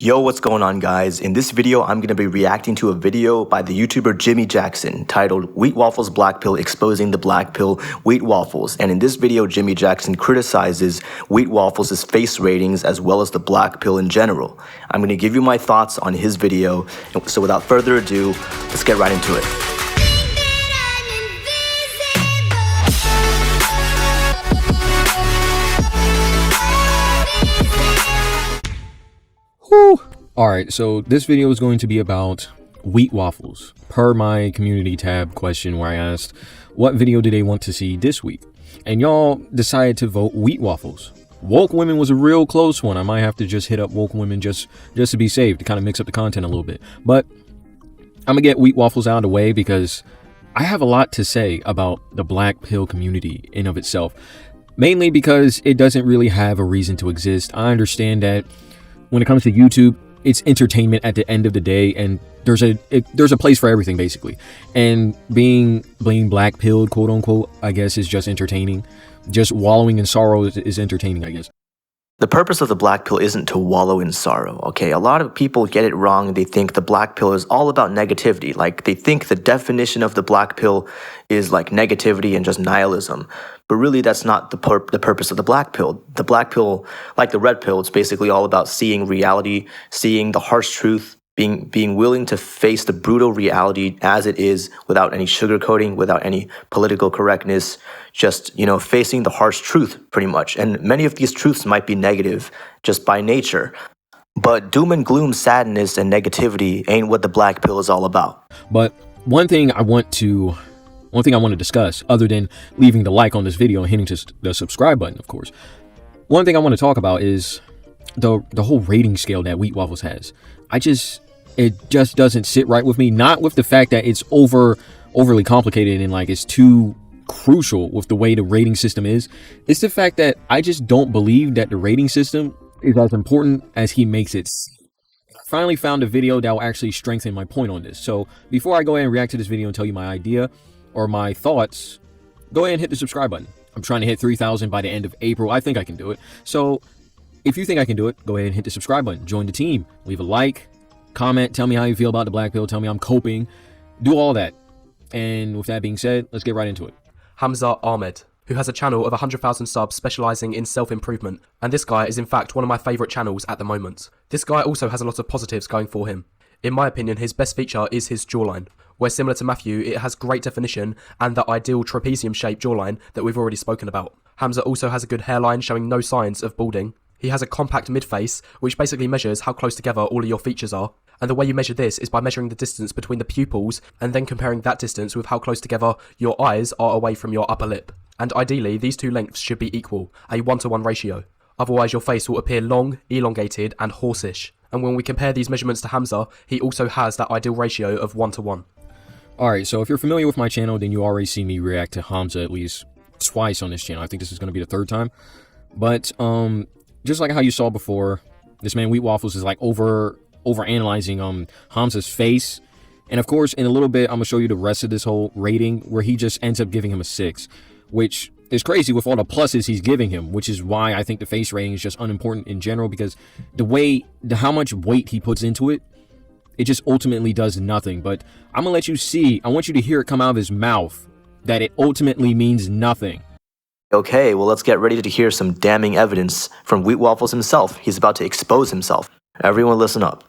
Yo, what's going on, guys? In this video, I'm going to be reacting to a video by the YouTuber Jimmy Jackson titled Wheat Waffles Blackpill Exposing the Blackpill Wheat Waffles. And in this video, Jimmy Jackson criticizes Wheat Waffles' face ratings as well as the Blackpill in general. I'm going to give you my thoughts on his video. So without further ado, let's get right into it. Alright, so this video is going to be about wheat waffles, per my community tab question where I asked what video do they want to see this week, and y'all decided to vote wheat waffles. Woke women was a real close one. I might have to just hit up woke women just to be safe, to kind of mix up the content a little bit, but I'm gonna get wheat waffles out of the way because I have a lot to say about the Blackpill community in of itself, mainly because it doesn't really have a reason to exist. I understand that when it comes to YouTube, it's entertainment at the end of the day, and there's a place for everything basically. And being black-pilled, quote unquote, I guess is just entertaining. Just wallowing in sorrow is entertaining, I guess. The purpose of the black pill isn't to wallow in sorrow, okay? A lot of people get it wrong. They think the black pill is all about negativity. Like, they think the definition of the black pill is like negativity and just nihilism. But really, that's not the purpose of the black pill. The black pill, like the red pill, it's basically all about seeing reality, seeing the harsh truth, being willing to face the brutal reality as it is without any sugarcoating, without any political correctness, just, facing the harsh truth pretty much. And many of these truths might be negative just by nature. But doom and gloom, sadness, and negativity ain't what the black pill is all about. But one thing I want to discuss, other than leaving the like on this video and hitting the subscribe button, of course, one thing I want to talk about is the whole rating scale that Wheat Waffles has. It just doesn't sit right with me. Not with the fact that it's overly complicated and like it's too crucial with the way the rating system is. It's the fact that I just don't believe that the rating system is as important as he makes it seem. I finally found a video that will actually strengthen my point on this. So before I go ahead and react to this video and tell you my idea or my thoughts, go ahead and hit the subscribe button. I'm trying to hit 3,000 by the end of April. I think I can do it. So if you think I can do it, go ahead and hit the subscribe button. Join the team. Leave a like, comment, tell me how you feel about the black pill, tell me I'm coping, do all that. And with that being said, let's get right into it. Hamza Ahmed, who has a channel of 100,000 subs specializing in self-improvement, and this guy is in fact one of my favorite channels at the moment. This guy also has a lot of positives going for him. In my opinion, his best feature is his jawline, where similar to Matthew, it has great definition and the ideal trapezium-shaped jawline that we've already spoken about. Hamza also has a good hairline showing no signs of balding. He has a compact mid-face, which basically measures how close together all of your features are. And the way you measure this is by measuring the distance between the pupils and then comparing that distance with how close together your eyes are away from your upper lip. And ideally, these two lengths should be equal, a 1-to-1 ratio. Otherwise, your face will appear long, elongated, and horseish. And when we compare these measurements to Hamza, he also has that ideal ratio of 1-to-1. Alright, so if you're familiar with my channel, then you already see me react to Hamza at least twice on this channel. I think this is going to be the third time. But, just like how you saw before, this man Wheat Waffles is like over-analyzing Hamza's face. And of course, in a little bit, I'm going to show you the rest of this whole rating where he just ends up giving him a 6, which is crazy with all the pluses he's giving him, which is why I think the face rating is just unimportant in general, because how much weight he puts into it, it just ultimately does nothing. But I'm going to let you see, I want you to hear it come out of his mouth that it ultimately means nothing. Okay, well, let's get ready to hear some damning evidence from Wheat Waffles himself. He's about to expose himself. Everyone listen up.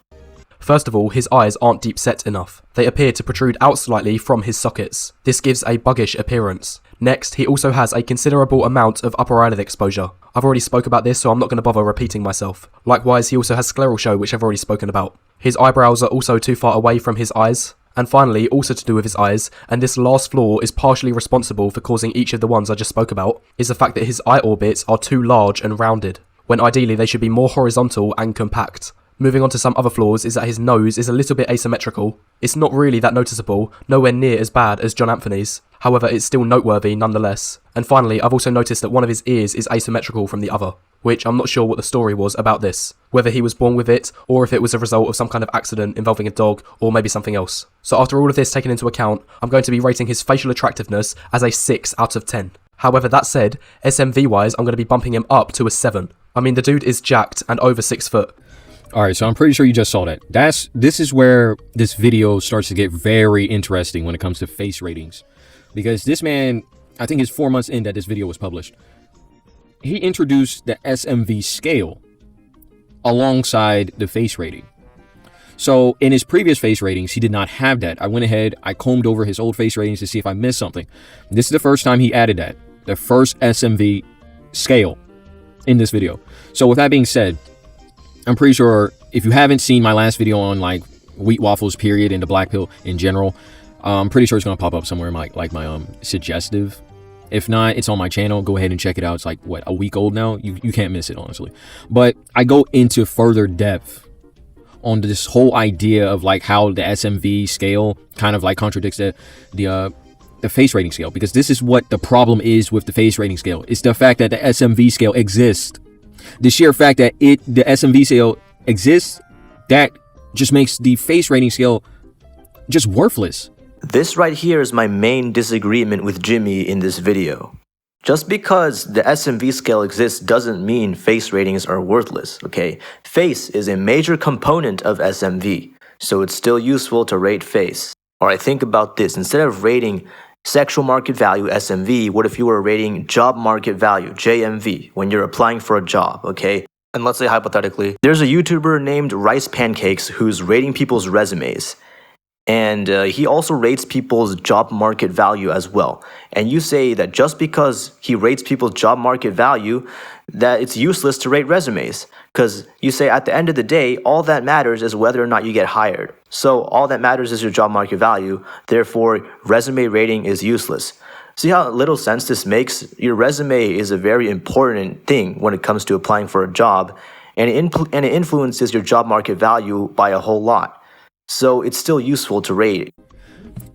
First of all, his eyes aren't deep set enough. They appear to protrude out slightly from his sockets. This gives a buggish appearance. Next, he also has a considerable amount of upper eyelid exposure. I've already spoke about this, so I'm not going to bother repeating myself. Likewise, he also has scleral show, which I've already spoken about. His eyebrows are also too far away from his eyes. And finally, also to do with his eyes, and this last flaw is partially responsible for causing each of the ones I just spoke about, is the fact that his eye orbits are too large and rounded, when ideally they should be more horizontal and compact. Moving on to some other flaws is that his nose is a little bit asymmetrical. It's not really that noticeable, nowhere near as bad as John Anthony's. However, it's still noteworthy nonetheless. And finally, I've also noticed that one of his ears is asymmetrical from the other, which I'm not sure what the story was about this. Whether he was born with it, or if it was a result of some kind of accident involving a dog, or maybe something else. So after all of this taken into account, I'm going to be rating his facial attractiveness as a 6 out of 10. However, that said, SMV-wise, I'm going to be bumping him up to a 7. I mean, the dude is jacked and over 6 foot. All right, so I'm pretty sure you just saw that. This is where this video starts to get very interesting when it comes to face ratings, because this man, I think it's 4 months in that this video was published. He introduced the SMV scale alongside the face rating. So in his previous face ratings, he did not have that. I went ahead, I combed over his old face ratings to see if I missed something. This is the first time he added that, the first SMV scale in this video. So with that being said, I'm pretty sure if you haven't seen my last video on like wheat waffles period and the black pill in general, I'm pretty sure it's going to pop up somewhere in my suggestive. If not, it's on my channel. Go ahead and check it out. It's like, what, a week old now? You can't miss it, honestly. But I go into further depth on this whole idea of like how the SMV scale kind of like contradicts the face rating scale, because this is what the problem is with the face rating scale. It's the fact that the SMV scale exists. The sheer fact that the SMV scale exists, that just makes the face rating scale just worthless. This right here is my main disagreement with Jimmy in this video. Just because the SMV scale exists doesn't mean face ratings are worthless, okay? Face is a major component of SMV, so it's still useful to rate face. Alright, think about this. Instead of rating sexual market value, SMV, what if you were rating job market value, JMV, when you're applying for a job, okay? And let's say hypothetically, there's a YouTuber named Rice Pancakes who's rating people's resumes. And he also rates people's job market value as well. And you say that just because he rates people's job market value, that it's useless to rate resumes. Because you say at the end of the day, all that matters is whether or not you get hired. So all that matters is your job market value. Therefore, resume rating is useless. See how little sense this makes? Your resume is a very important thing when it comes to applying for a job. And it influences your job market value by a whole lot. So it's still useful to rate.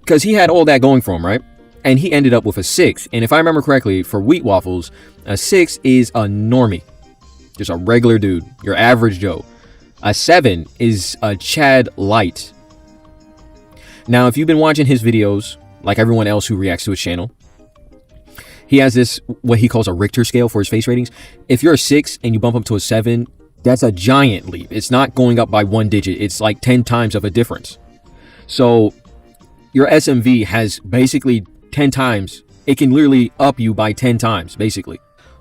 Because he had all that going for him, right? And he ended up with a 6. And if I remember correctly, for wheat waffles, a 6 is a normie. Just a regular dude, your average Joe. A 7 is a Chad Light. Now, if you've been watching his videos, like everyone else who reacts to his channel, he has this, what he calls a Richter scale for his face ratings. If you're a 6 and you bump up to a 7, that's a giant leap. It's not going up by 1 digit. It's like 10 times of a difference. So your SMV has basically 10 times. It can literally up you by 10 times, basically.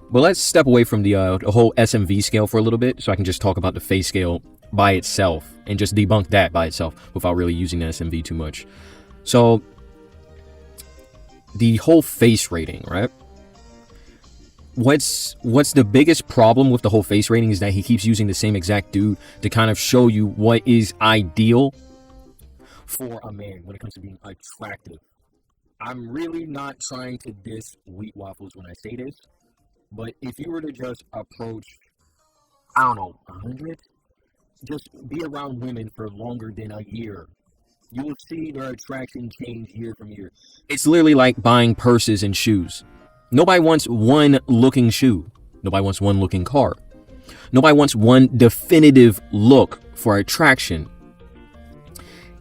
But let's step away from the whole SMV scale for a little bit, so I can just talk about the face scale by itself and just debunk that by itself without really using the SMV too much. So the whole face rating, right? What's the biggest problem with the whole face rating is that he keeps using the same exact dude to kind of show you what is ideal for a man when it comes to being attractive. I'm really not trying to diss wheat waffles when I say this, but if you were to just approach, I don't know, 100, just be around women for longer than a year, you will see their attraction change year from year. It's literally like buying purses and shoes. Nobody wants one looking shoe. Nobody wants one looking car. Nobody wants one definitive look for attraction.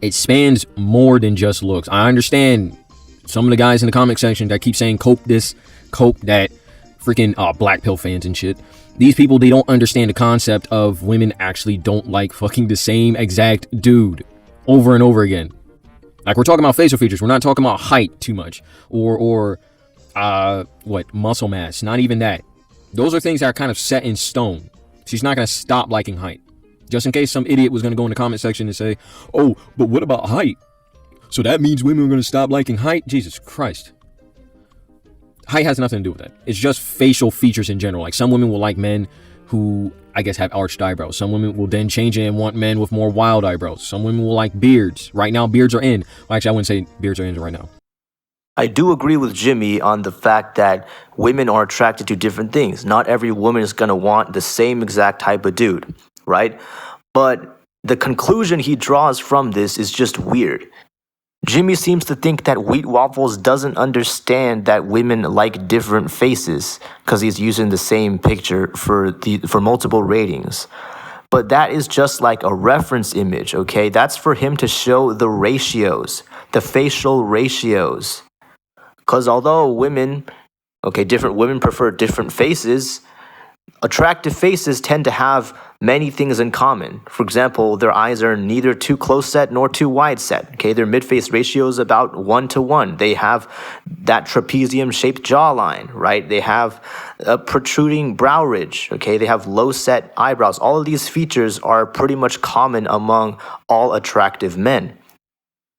It spans more than just looks. I understand some of the guys in the comment section that keep saying cope this, cope that, freaking Blackpill fans and shit. These people, they don't understand the concept of women actually don't like fucking the same exact dude over and over again. Like, we're talking about facial features. We're not talking about height too much. Or muscle mass. Not even that. Those are things that are kind of set in stone. She's not going to stop liking height. Just in case some idiot was going to go in the comment section and say, oh, but what about height? So that means women are going to stop liking height? Jesus Christ. Height has nothing to do with that. It's just facial features in general. Like, some women will like men who, I guess, have arched eyebrows. Some women will then change it and want men with more wild eyebrows. Some women will like beards. Right now, beards are in. Well, actually, I wouldn't say beards are in right now. I do agree with Jimmy on the fact that women are attracted to different things. Not every woman is going to want the same exact type of dude, right? But the conclusion he draws from this is just weird. Jimmy seems to think that Wheat Waffles doesn't understand that women like different faces because he's using the same picture for multiple ratings. But that is just like a reference image, okay? That's for him to show the ratios, the facial ratios. Because although different women prefer different faces, attractive faces tend to have many things in common. For example, their eyes are neither too close set nor too wide set. Okay, their mid-face ratio is about 1-to-1. They have that trapezium-shaped jawline, right? They have a protruding brow ridge. Okay, they have low-set eyebrows. All of these features are pretty much common among all attractive men.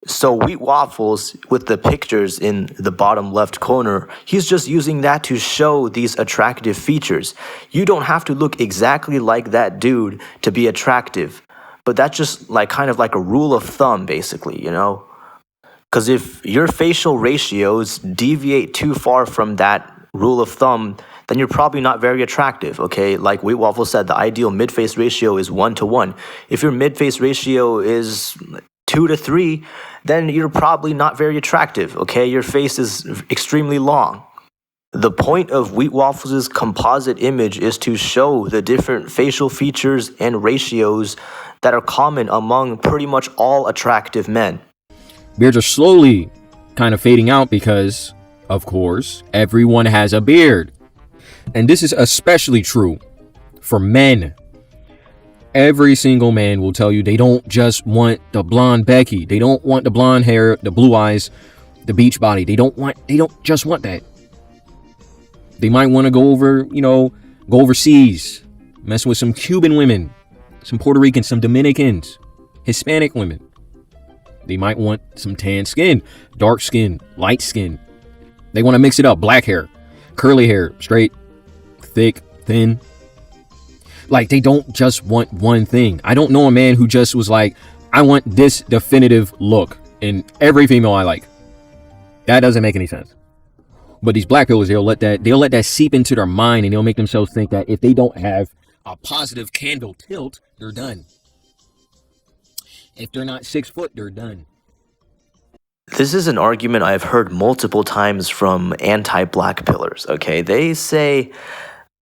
So Wheat Waffles, with the pictures in the bottom left corner, he's just using that to show these attractive features. You don't have to look exactly like that dude to be attractive, but that's just like kind of like a rule of thumb, basically, you know? Because if your facial ratios deviate too far from that rule of thumb, then you're probably not very attractive, okay? Like Wheat Waffles said, the ideal mid-face ratio is 1-to-1. If your mid-face ratio is 2-to-3, then you're probably not very attractive, okay? Your face is extremely long. The point of Wheat Waffles' composite image is to show the different facial features and ratios that are common among pretty much all attractive men. Beards are slowly kind of fading out because, of course, everyone has a beard. And this is especially true for men. Every single man will tell you they don't just want the blonde Becky. They don't want the blonde hair, the blue eyes, the beach body. They don't just want that. They might want to go overseas, mess with some Cuban women, some Puerto Ricans, some Dominicans, Hispanic women. They might want some tan skin, dark skin, light skin. They want to mix it up. Black hair, curly hair, straight, thick, thin. Like, they don't just want one thing. I don't know a man who just was like, I want this definitive look in every female I like. That doesn't make any sense. But these black pillers, they'll let that seep into their mind, and they'll make themselves think that if they don't have a positive candle tilt, they're done. If they're not 6 foot, they're done. This is an argument I've heard multiple times from anti-black pillars, okay? They say,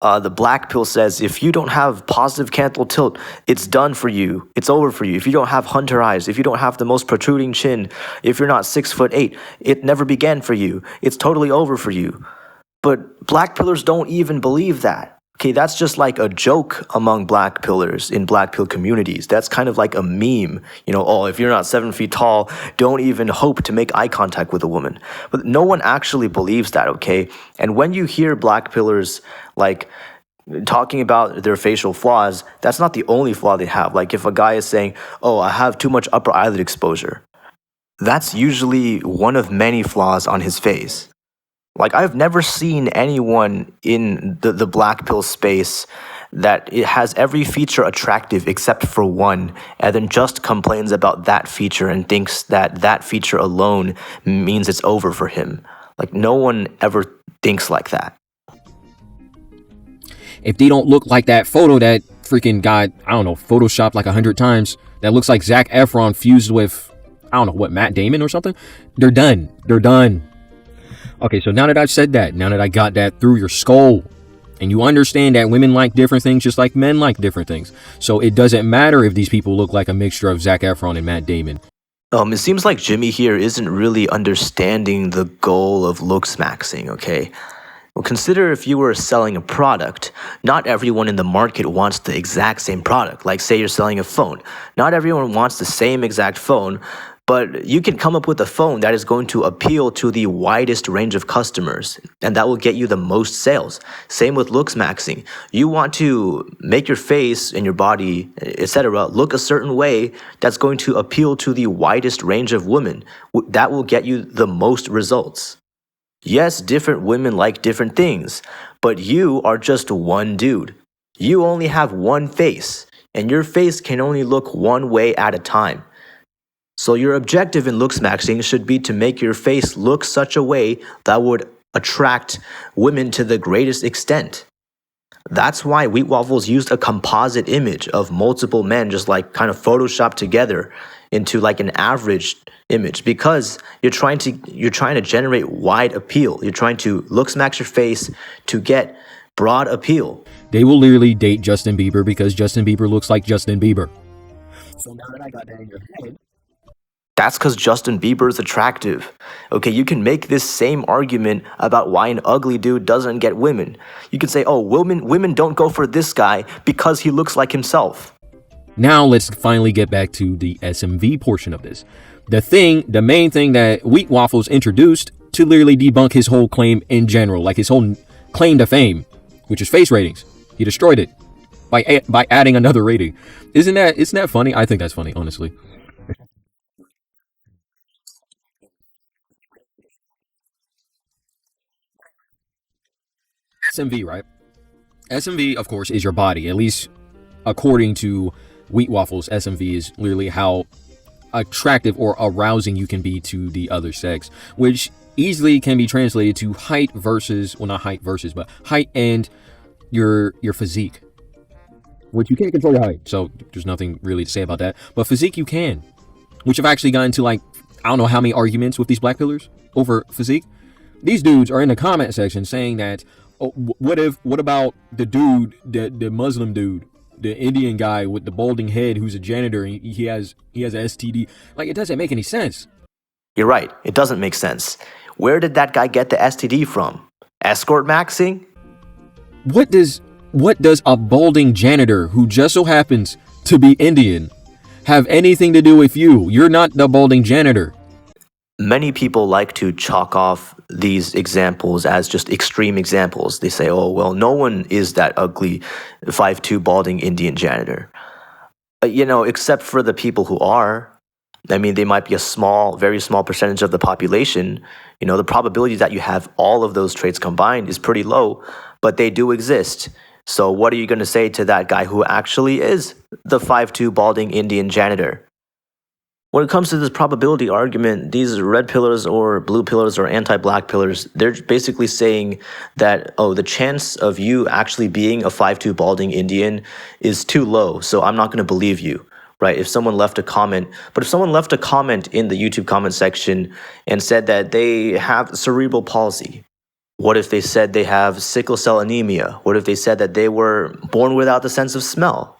the black pill says, if you don't have positive candle tilt, it's done for you. It's over for you. If you don't have hunter eyes, if you don't have the most protruding chin, if you're not 6'8", it never began for you. It's totally over for you. But black pillars don't even believe that. Okay, that's just like a joke among black pillars in black pill communities. That's kind of like a meme. You know, oh, if you're not 7 feet tall, don't even hope to make eye contact with a woman. But no one actually believes that, okay? And when you hear black pillars like talking about their facial flaws, that's not the only flaw they have. Like if a guy is saying, oh, I have too much upper eyelid exposure, that's usually one of many flaws on his face. Like, I've never seen anyone in the black pill space that it has every feature attractive except for one, and then just complains about that feature and thinks that that feature alone means it's over for him. Like, no one ever thinks like that. If they don't look like that photo that freaking guy, I don't know, photoshopped like 100 times, that looks like Zac Efron fused with, I don't know, what, Matt Damon or something, they're done. They're done. Okay, so now that I've said that, now that I got that through your skull, and you understand that women like different things just like men like different things. So it doesn't matter if these people look like a mixture of Zac Efron and Matt Damon. It seems like Jimmy here isn't really understanding the goal of looks maxing, okay? Well, consider if you were selling a product. Not everyone in the market wants the exact same product. Like, say you're selling a phone. Not everyone wants the same exact phone, but you can come up with a phone that is going to appeal to the widest range of customers, and that will get you the most sales. Same with looks maxing. You want to make your face and your body, etc., look a certain way that's going to appeal to the widest range of women. That will get you the most results. Yes, different women like different things, but you are just one dude. You only have one face, and your face can only look one way at a time. So your objective in looks maxing should be to make your face look such a way that would attract women to the greatest extent. That's why Wheat Waffles used a composite image of multiple men just like kind of photoshopped together into like an average image, because you're trying to generate wide appeal. You're trying to looks max your face to get broad appeal. They will literally date Justin Bieber because Justin Bieber looks like Justin Bieber. So now that I got that in your head, That's because Justin Bieber is attractive. Okay, you can make this same argument about why an ugly dude doesn't get women. You can say, oh, women don't go for this guy because he looks like himself. Now let's finally get back to the SMV portion of this. The main thing that Wheat Waffles introduced to literally debunk his whole claim in general, like his whole claim to fame, which is face ratings. He destroyed it by adding another rating. Isn't that funny? I think that's funny, honestly. SMV, right? SMV, of course, is your body. At least according to Wheat Waffles, SMV is literally how attractive or arousing you can be to the other sex, which easily can be translated to height versus, well, not height versus, but height and your physique, which you can't control your height. So there's nothing really to say about that. But physique you can, which I've actually gotten to, like, I don't know how many arguments with these Blackpillers over physique. These dudes are in the comment section saying that, oh, what about the dude, the Muslim dude, the Indian guy with the balding head who's a janitor and he has a STD? Like, it doesn't make any sense. You're right, it doesn't make sense. Where did that guy get the STD from? Escort maxing? What does a balding janitor who just so happens to be Indian have anything to do with you? You're not the balding janitor. Many people like to chalk off these examples as just extreme examples. They say, oh, well, no one is that ugly 5'2" balding Indian janitor. Except for the people who are. I mean, they might be a small, very small percentage of the population. The probability that you have all of those traits combined is pretty low, but they do exist. So what are you going to say to that guy who actually is the 5'2" balding Indian janitor? When it comes to this probability argument, these red pillars or blue pillars or anti-black pillars, they're basically saying that, oh, the chance of you actually being a 5'2" balding Indian is too low, so I'm not going to believe you, right? If someone left a comment in the YouTube comment section and said that they have cerebral palsy, what if they said they have sickle cell anemia? What if they said that they were born without the sense of smell?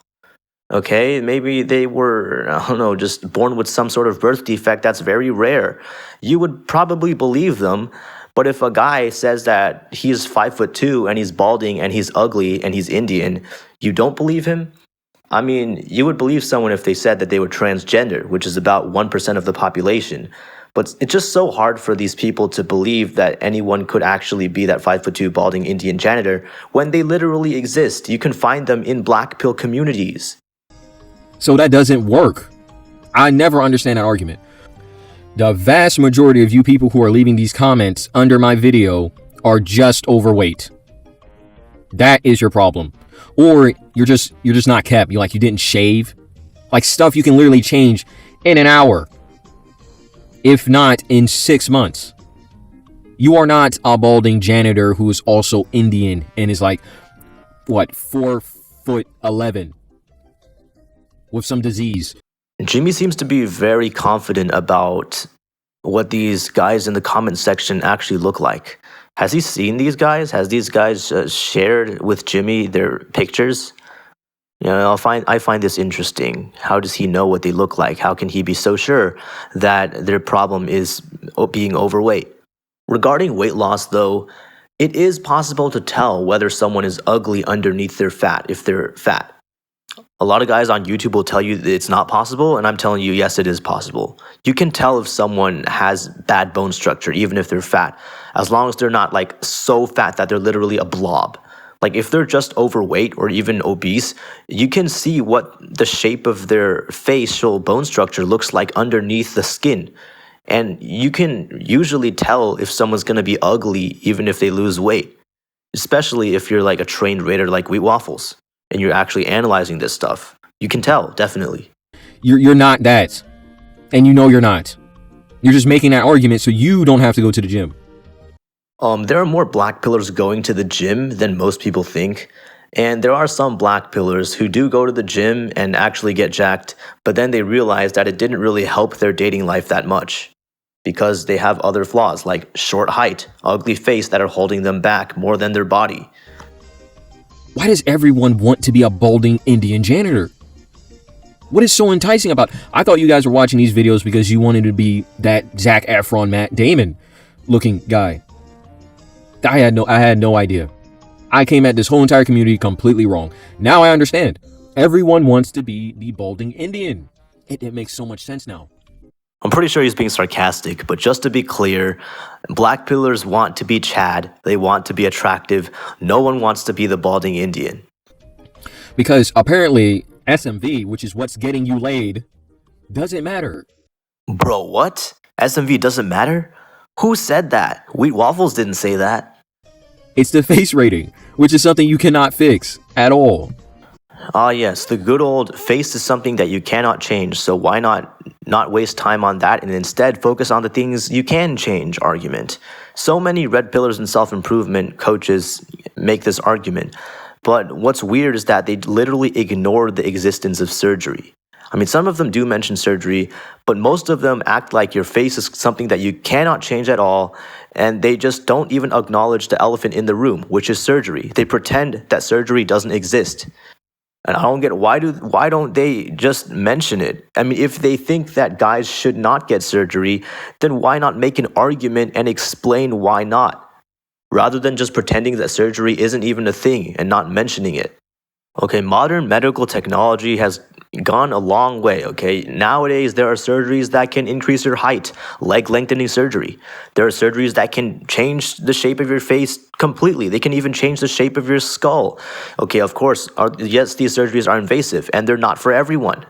Okay, maybe they were, I don't know, just born with some sort of birth defect that's very rare. You would probably believe them, but if a guy says that he's 5'2" and he's balding and he's ugly and he's Indian, you don't believe him? I mean, you would believe someone if they said that they were transgender, which is about 1% of the population. But it's just so hard for these people to believe that anyone could actually be that 5'2" balding Indian janitor when they literally exist. You can find them in Blackpill communities. So that doesn't work. I never understand that argument. The vast majority of you people who are leaving these comments under my video are just overweight. That is your problem. Or you're just not kept. You didn't shave. Like stuff you can literally change in an hour. If not in 6 months. You are not a balding janitor who is also Indian and is like, what, 4'11" with some disease. Jimmy seems to be very confident about what these guys in the comment section actually look like. Has he seen these guys? Has these guys shared with Jimmy their pictures? I find this interesting. How does he know what they look like? How can he be so sure that their problem is being overweight? Regarding weight loss, though, it is possible to tell whether someone is ugly underneath their fat, if they're fat. A lot of guys on YouTube will tell you that it's not possible, and I'm telling you, yes, it is possible. You can tell if someone has bad bone structure, even if they're fat, as long as they're not so fat that they're literally a blob. Like if they're just overweight or even obese, you can see what the shape of their facial bone structure looks like underneath the skin. And you can usually tell if someone's going to be ugly even if they lose weight, especially if you're a trained rater like Wheat Waffles. And you're actually analyzing this stuff. You can tell, definitely. You're not that. And you're not. You're just making that argument so you don't have to go to the gym. There are more black pillars going to the gym than most people think. And there are some black pillars who do go to the gym and actually get jacked, but then they realize that it didn't really help their dating life that much. Because they have other flaws like short height, ugly face that are holding them back more than their body. Why does everyone want to be a balding Indian janitor? What is so enticing about? I thought you guys were watching these videos because you wanted to be that Zac Efron, Matt Damon looking guy. I had no idea. I came at this whole entire community completely wrong. Now I understand. Everyone wants to be the balding Indian. It makes so much sense now. I'm pretty sure he's being sarcastic, but just to be clear, Blackpillers want to be Chad. They want to be attractive. No one wants to be the balding Indian. Because apparently SMV, which is what's getting you laid, doesn't matter. Bro, what? SMV doesn't matter? Who said that? Waffles didn't say that. It's the face rating, which is something you cannot fix at all. Ah yes, the good old face is something that you cannot change, so why not waste time on that and instead focus on the things you can change argument. So many red pillars and self-improvement coaches make this argument, but what's weird is that they literally ignore the existence of surgery. I mean, some of them do mention surgery, but most of them act like your face is something that you cannot change at all, and they just don't even acknowledge the elephant in the room, which is surgery. They pretend that surgery doesn't exist. And I don't get why don't they just mention it? I mean, if they think that guys should not get surgery, then why not make an argument and explain why not? Rather than just pretending that surgery isn't even a thing and not mentioning it. Okay, modern medical technology has gone a long way, okay? Nowadays, there are surgeries that can increase your height, leg lengthening surgery. There are surgeries that can change the shape of your face completely. They can even change the shape of your skull. Okay, of course, yes, these surgeries are invasive, and they're not for everyone.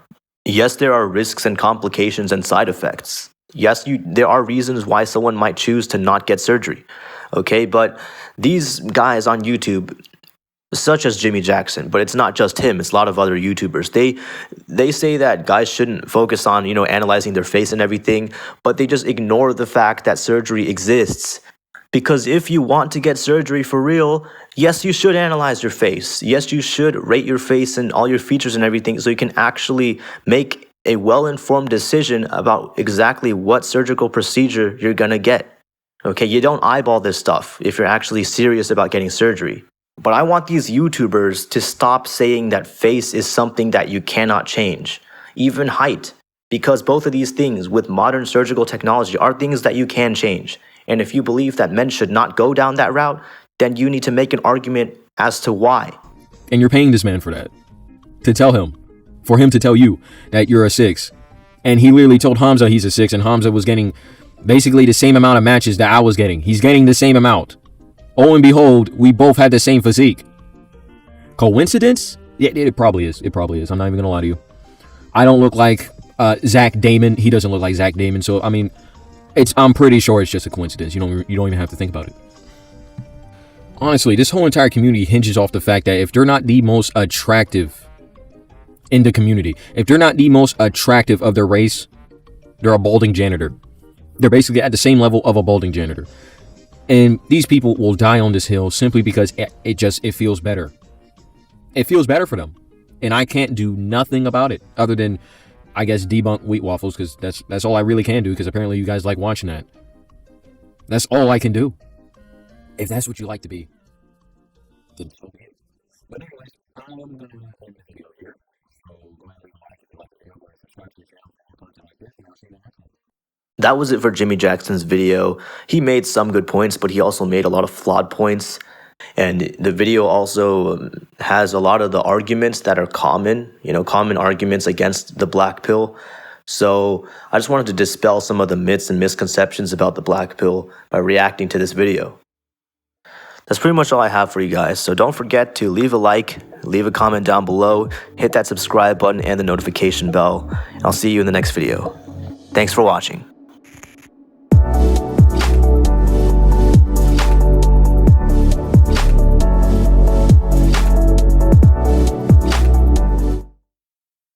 Yes, there are risks and complications and side effects. Yes, there are reasons why someone might choose to not get surgery. Okay, but these guys on YouTube, such as Jimmy Jackson, but it's not just him, it's a lot of other YouTubers. They say that guys shouldn't focus on, analyzing their face and everything, but they just ignore the fact that surgery exists. Because if you want to get surgery for real, yes, you should analyze your face. Yes, you should rate your face and all your features and everything so you can actually make a well-informed decision about exactly what surgical procedure you're gonna get. Okay, you don't eyeball this stuff if you're actually serious about getting surgery. But I want these YouTubers to stop saying that face is something that you cannot change, even height, because both of these things with modern surgical technology are things that you can change. And if you believe that men should not go down that route, then you need to make an argument as to why. And you're paying this man for that. To tell him, for him to tell you that you're a 6. And he literally told Hamza he's a 6, and Hamza was getting basically the same amount of matches that I was getting. He's getting the same amount. Oh, and behold, we both had the same physique. Coincidence? Yeah, it probably is. It probably is. I'm not even gonna lie to you. I don't look like Zac Damon. He doesn't look like Zac Damon. So I mean, I'm pretty sure it's just a coincidence. You don't even have to think about it. Honestly, this whole entire community hinges off the fact that if they're not the most attractive in the community, if they're not the most attractive of their race, they're a balding janitor. They're basically at the same level of a balding janitor. And these people will die on this hill simply because it feels better. It feels better for them. And I can't do nothing about it other than, I guess, debunk wheat waffles, because that's all I really can do, because apparently you guys like watching that. That's all I can do. If that's what you like to be, then so be it. But anyways, I'm going to end the video here. So go ahead and like the video, or subscribe to the channel for more content like this, and I'll see you in the next one. That was it for Jimmy Jackson's video. He made some good points, but he also made a lot of flawed points. And the video also has a lot of the arguments that are common, common arguments against the black pill. So I just wanted to dispel some of the myths and misconceptions about the black pill by reacting to this video. That's pretty much all I have for you guys. So don't forget to leave a like, leave a comment down below, hit that subscribe button and the notification bell. And I'll see you in the next video. Thanks for watching.